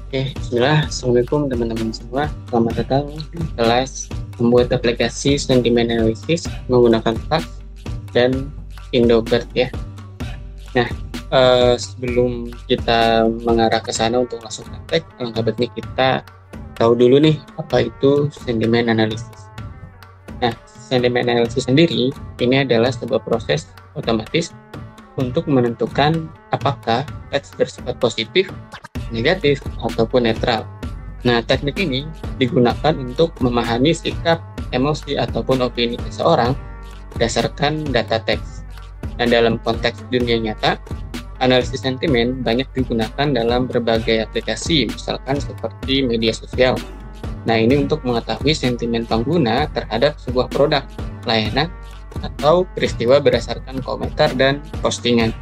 Oke, bismillah. Assalamualaikum teman-teman semua. Selamat datang di kelas membuat aplikasi sentiment analysis menggunakan Flux dan Indobird ya. Nah, sebelum kita mengarah ke sana untuk langsung praktek, alangkah baiknya kita tahu dulu nih apa itu sentiment analysis. Nah, sentiment analysis sendiri ini adalah sebuah proses otomatis untuk menentukan apakah teks bersifat positif, negatif, ataupun netral. Nah, teknik ini digunakan untuk memahami sikap, emosi, ataupun opini seseorang berdasarkan data teks. Dan dalam konteks dunia nyata, analisis sentimen banyak digunakan dalam berbagai aplikasi, misalkan seperti media sosial. Nah, ini untuk mengetahui sentimen pengguna terhadap sebuah produk, layanan, atau peristiwa berdasarkan komentar dan postingan.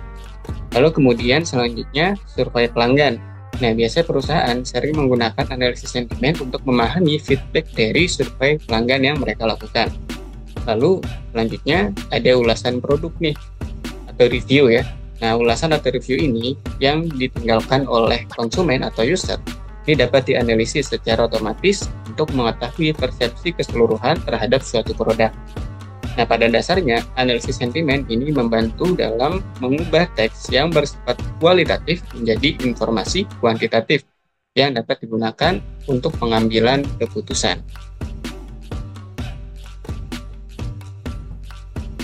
Lalu kemudian selanjutnya survei pelanggan. Nah, biasanya perusahaan sering menggunakan analisis sentimen untuk memahami feedback dari survei pelanggan yang mereka lakukan. Lalu selanjutnya ada ulasan produk nih, atau review ya. Nah, ulasan atau review ini yang ditinggalkan oleh konsumen atau user, ini dapat dianalisis secara otomatis untuk mengetahui persepsi keseluruhan terhadap suatu produk. Nah, pada dasarnya, analisis sentimen ini membantu dalam mengubah teks yang bersifat kualitatif menjadi informasi kuantitatif yang dapat digunakan untuk pengambilan keputusan.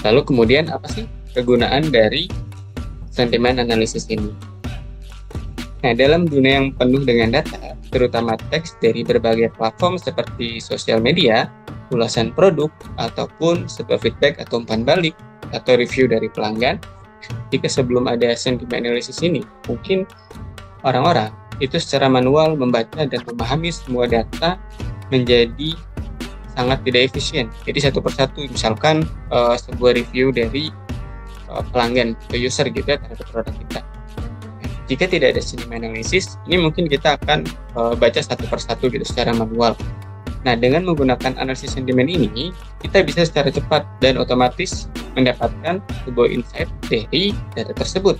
Lalu kemudian apa sih kegunaan dari sentimen analisis ini? Nah, dalam dunia yang penuh dengan data, terutama teks dari berbagai platform seperti sosial media, ulasan produk, ataupun sebuah feedback atau umpan balik, atau review dari pelanggan, jika sebelum ada sentiment analysis ini, mungkin orang-orang itu secara manual membaca dan memahami semua data menjadi sangat tidak efisien. Jadi satu persatu, misalkan sebuah review dari pelanggan atau user gitu ya terhadap produk kita. Jika tidak ada sentiment analysis, ini mungkin kita akan baca satu persatu gitu secara manual. Nah, dengan menggunakan analisis sentimen ini, kita bisa secara cepat dan otomatis mendapatkan sebuah insight dari data tersebut.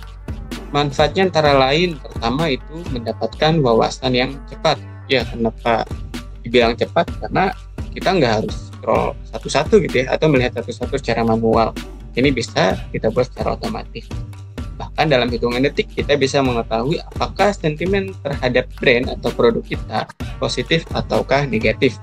Manfaatnya antara lain, pertama itu mendapatkan wawasan yang cepat. Ya, kenapa dibilang cepat? Karena kita nggak harus scroll satu-satu gitu ya, atau melihat satu-satu secara manual. Ini bisa kita buat secara otomatis. Bahkan dalam hitungan detik, kita bisa mengetahui apakah sentimen terhadap brand atau produk kita positif ataukah negatif.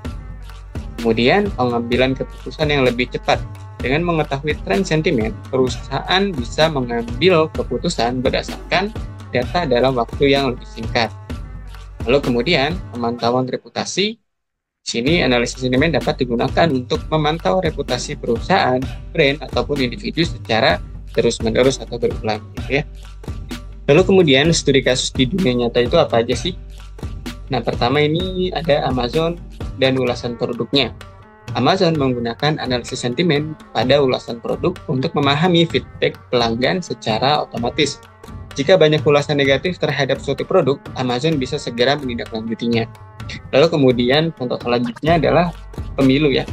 Kemudian, pengambilan keputusan yang lebih cepat. Dengan mengetahui tren sentimen, perusahaan bisa mengambil keputusan berdasarkan data dalam waktu yang lebih singkat. Lalu kemudian, pemantauan reputasi. Di sini, analisis sentimen dapat digunakan untuk memantau reputasi perusahaan, brand, ataupun individu secara terus-menerus atau berulang gitu ya. Lalu kemudian studi kasus di dunia nyata itu apa aja sih? Nah, pertama ini ada Amazon dan ulasan produknya. Amazon menggunakan analisis sentimen pada ulasan produk untuk memahami feedback pelanggan secara otomatis. Jika banyak ulasan negatif terhadap suatu produk, Amazon bisa segera menindaklanjutinya. Lalu kemudian contoh selanjutnya adalah pemilu ya.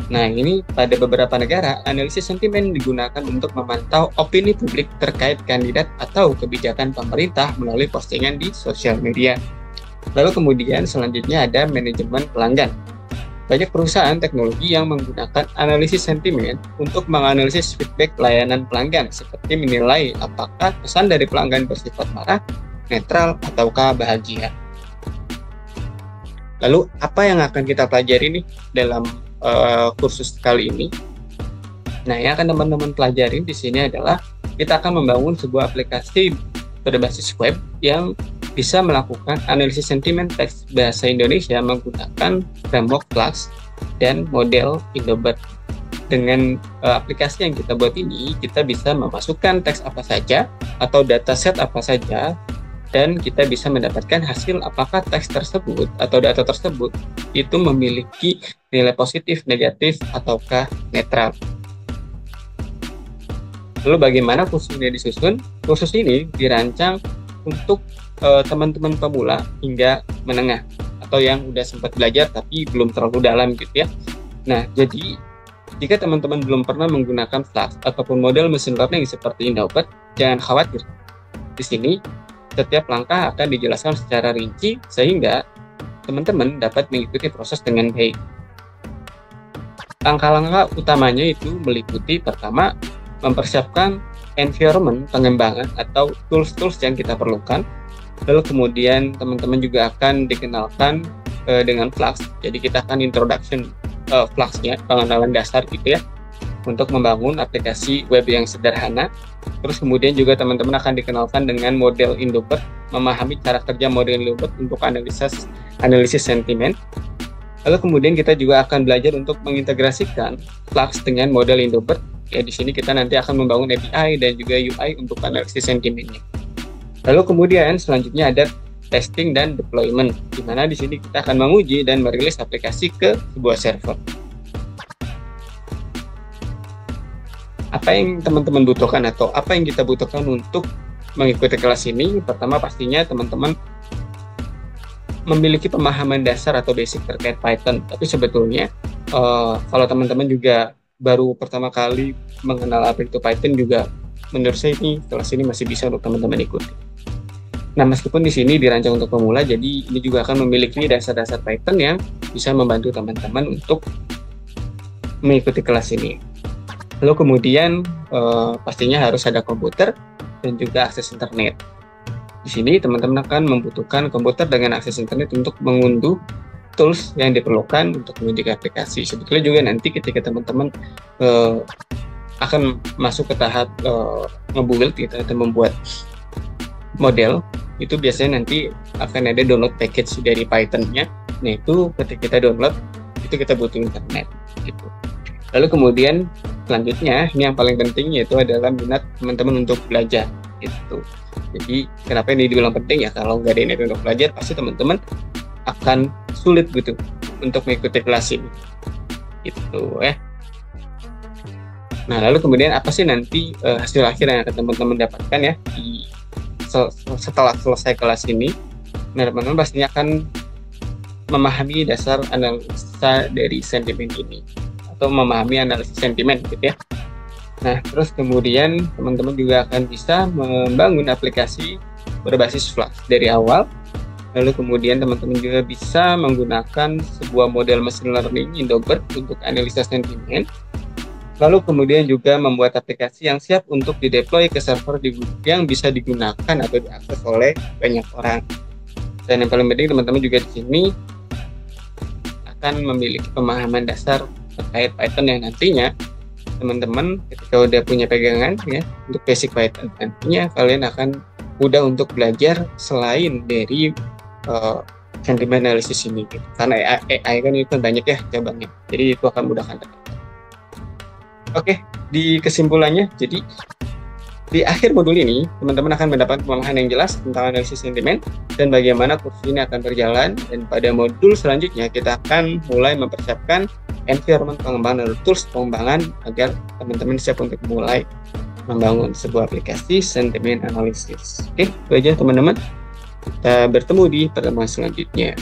Nah, ini pada beberapa negara, analisis sentimen digunakan untuk memantau opini publik terkait kandidat atau kebijakan pemerintah melalui postingan di sosial media. Lalu kemudian selanjutnya ada manajemen pelanggan. Banyak perusahaan teknologi yang menggunakan analisis sentimen untuk menganalisis feedback layanan pelanggan, seperti menilai apakah pesan dari pelanggan bersifat marah, netral, ataukah bahagia. Lalu, apa yang akan kita pelajari nih dalam kursus kali ini? Nah, yang akan teman-teman pelajari di sini adalah kita akan membangun sebuah aplikasi berbasis web yang bisa melakukan analisis sentimen teks bahasa Indonesia menggunakan framework Flux dan model Indobird. Dengan aplikasi yang kita buat ini, kita bisa memasukkan teks apa saja atau dataset apa saja, dan kita bisa mendapatkan hasil apakah teks tersebut atau data tersebut itu memiliki nilai positif, negatif, ataukah netral. Lalu bagaimana kursus ini disusun? Kursus ini dirancang untuk teman-teman pemula hingga menengah atau yang udah sempat belajar tapi belum terlalu dalam gitu ya. Nah, jadi jika teman-teman belum pernah menggunakan Flux ataupun model mesin learning seperti Indobird, jangan khawatir. Di sini setiap langkah akan dijelaskan secara rinci sehingga teman-teman dapat mengikuti proses dengan baik. Langkah-langkah utamanya itu meliputi pertama, mempersiapkan environment pengembangan atau tools-tools yang kita perlukan. Lalu kemudian teman-teman juga akan dikenalkan dengan Flux. Jadi kita akan introduction Flux-nya, pengenalan dasar gitu ya, untuk membangun aplikasi web yang sederhana. Terus kemudian juga teman-teman akan dikenalkan dengan model Indobird, memahami cara kerja model Indobird untuk analisis sentimen. Lalu kemudian kita juga akan belajar untuk mengintegrasikan Flux dengan model Indobird. Ya, di sini kita nanti akan membangun API dan juga UI untuk analisis sentimennya. Lalu kemudian selanjutnya ada testing dan deployment, di mana di sini kita akan menguji dan merilis aplikasi ke sebuah server. Apa yang teman-teman butuhkan atau apa yang kita butuhkan untuk mengikuti kelas ini? Pertama pastinya teman-teman memiliki pemahaman dasar atau basic terkait Python. Tapi sebetulnya kalau teman-teman juga baru pertama kali mengenal apa itu Python, juga menurut saya ini kelas ini masih bisa untuk teman-teman ikuti. Nah, meskipun di sini dirancang untuk pemula, jadi ini juga akan memiliki dasar-dasar Python yang bisa membantu teman-teman untuk mengikuti kelas ini. Lalu kemudian pastinya harus ada komputer dan juga akses internet. Di sini teman-teman akan membutuhkan komputer dengan akses internet untuk mengunduh tools yang diperlukan untuk mengunduh aplikasi. Sebetulnya juga nanti ketika teman-teman akan masuk ke tahap nge-build gitu, atau membuat model, itu biasanya nanti akan ada download package dari Python-nya. Nah, itu ketika kita download, itu kita butuh internet gitu. Lalu kemudian selanjutnya, ini yang paling penting yaitu adalah minat teman-teman untuk belajar gitu. Jadi kenapa ini dibilang penting ya, kalau nggak ada niat untuk belajar pasti teman-teman akan sulit gitu untuk mengikuti kelas ini gitu ya. Nah, lalu kemudian apa sih nanti hasil akhir yang akan teman-teman dapatkan ya setelah selesai kelas ini? Nah, teman-teman pastinya akan memahami dasar analisa dari sentimen ini atau memahami analisis sentimen gitu ya. Nah, terus kemudian teman-teman juga akan bisa membangun aplikasi berbasis Flux dari awal. Lalu kemudian teman-teman juga bisa menggunakan sebuah model machine learning Indobird untuk analisa sentimen. Lalu kemudian juga membuat aplikasi yang siap untuk dideploy ke server yang bisa digunakan atau diakses oleh banyak orang. Dan yang paling penting teman-teman juga di sini akan memiliki pemahaman dasar terkait Python yang nantinya teman-teman ketika udah punya pegangan ya untuk basic Python, nantinya kalian akan mudah untuk belajar selain dari sentiment analysis ini gitu. Karena AI kan itu banyak ya cabangnya, jadi itu akan mudahkan teman-teman. Oke, di kesimpulannya, jadi di akhir modul ini teman-teman akan mendapat pemahaman yang jelas tentang analisis sentimen dan bagaimana kursus ini akan berjalan. Dan pada modul selanjutnya kita akan mulai mempersiapkan environment pengembangan atau tools pengembangan agar teman-teman siap untuk mulai membangun sebuah aplikasi sentimen analisis. Oke, itu aja teman-teman. Kita bertemu di pertemuan selanjutnya.